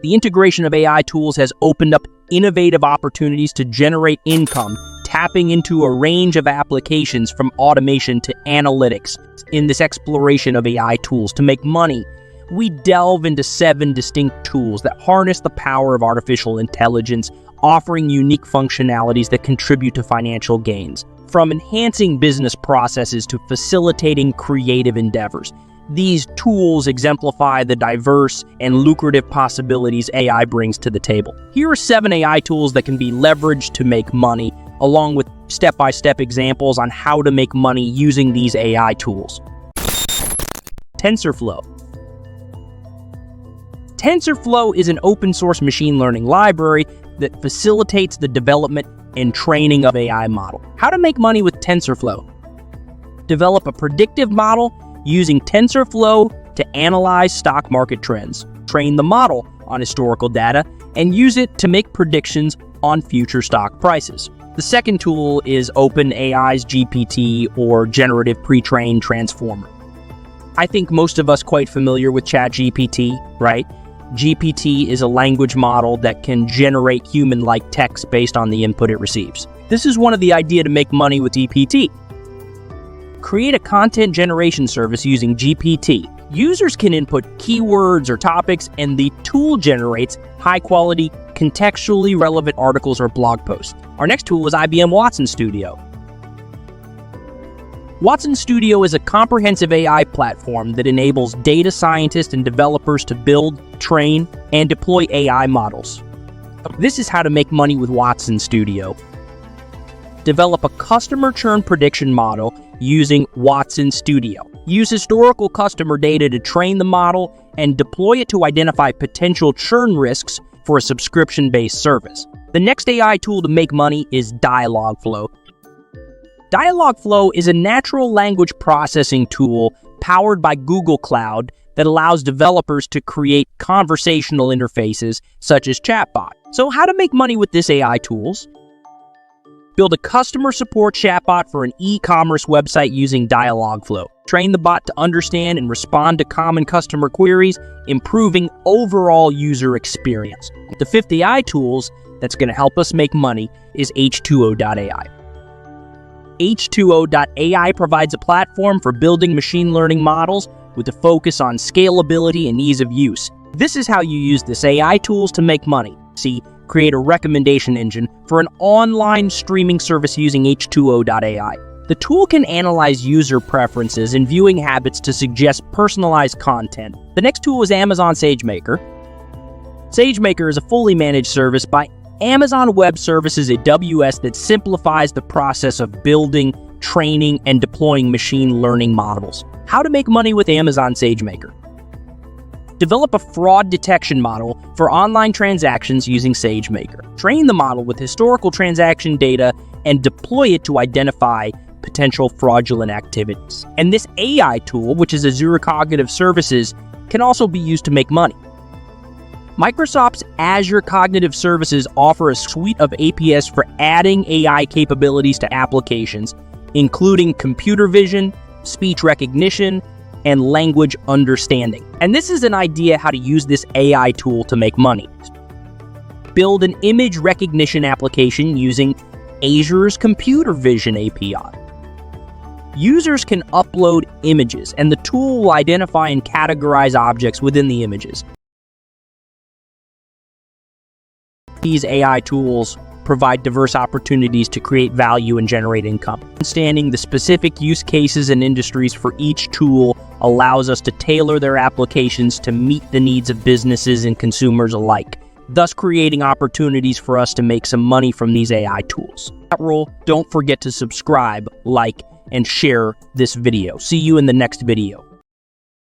The integration of AI tools has opened up innovative opportunities to generate income, tapping into a range of applications from automation to analytics. In this exploration of AI tools to make money, we delve into 7 distinct tools that harness the power of artificial intelligence, offering unique functionalities that contribute to financial gains. From enhancing business processes to facilitating creative endeavors, these tools exemplify the diverse and lucrative possibilities AI brings to the table. Here are 7 AI tools that can be leveraged to make money, along with step-by-step examples on how to make money using these AI tools. TensorFlow. TensorFlow is an open-source machine learning library that facilitates the development and training of AI model. How to make money with TensorFlow? Develop a predictive model using TensorFlow to analyze stock market trends. Train the model on historical data and use it to make predictions on future stock prices. The second tool is OpenAI's GPT, or Generative Pre-trained Transformer. I think most of us quite familiar with ChatGPT, right? GPT is a language model that can generate human-like text based on the input it receives. This is one of the ideas to make money with GPT. Create a content generation service using GPT. Users can input keywords or topics, and the tool generates high-quality, contextually relevant articles or blog posts. Our next tool is IBM Watson Studio. Watson Studio is a comprehensive AI platform that enables data scientists and developers to build, train, and deploy AI models. This is how to make money with Watson Studio. Develop a customer churn prediction model using Watson Studio. Use historical customer data to train the model and deploy it to identify potential churn risks for a subscription-based service. The next AI tool to make money is Dialogflow. Dialogflow is a natural language processing tool powered by Google Cloud that allows developers to create conversational interfaces such as chatbot. So how to make money with this AI tools? Build a customer support chatbot for an e-commerce website using Dialogflow. Train the bot to understand and respond to common customer queries, improving overall user experience. The 5th AI tools that's going to help us make money is H2O.ai. H2O.ai provides a platform for building machine learning models with a focus on scalability and ease of use. This is how you use this AI tools to make money. See, create a recommendation engine for an online streaming service using H2O.ai. The tool can analyze user preferences and viewing habits to suggest personalized content. The next tool is Amazon SageMaker. SageMaker is a fully managed service by Amazon Web Services AWS that simplifies the process of building, training, and deploying machine learning models. How to make money with Amazon SageMaker? Develop a fraud detection model for online transactions using SageMaker. Train the model with historical transaction data and deploy it to identify potential fraudulent activities. And this AI tool, which is Azure Cognitive Services, can also be used to make money. Microsoft's Azure Cognitive Services offer a suite of APIs for adding AI capabilities to applications, including computer vision, speech recognition, and language understanding. And this is an idea how to use this AI tool to make money. Build an image recognition application using Azure's computer vision API. Users can upload images, and the tool will identify and categorize objects within the images. These AI tools provide diverse opportunities to create value and generate income. Understanding the specific use cases and industries for each tool allows us to tailor their applications to meet the needs of businesses and consumers alike, thus creating opportunities for us to make some money from these AI tools. Don't forget to subscribe, like, and share this video. See you in the next video.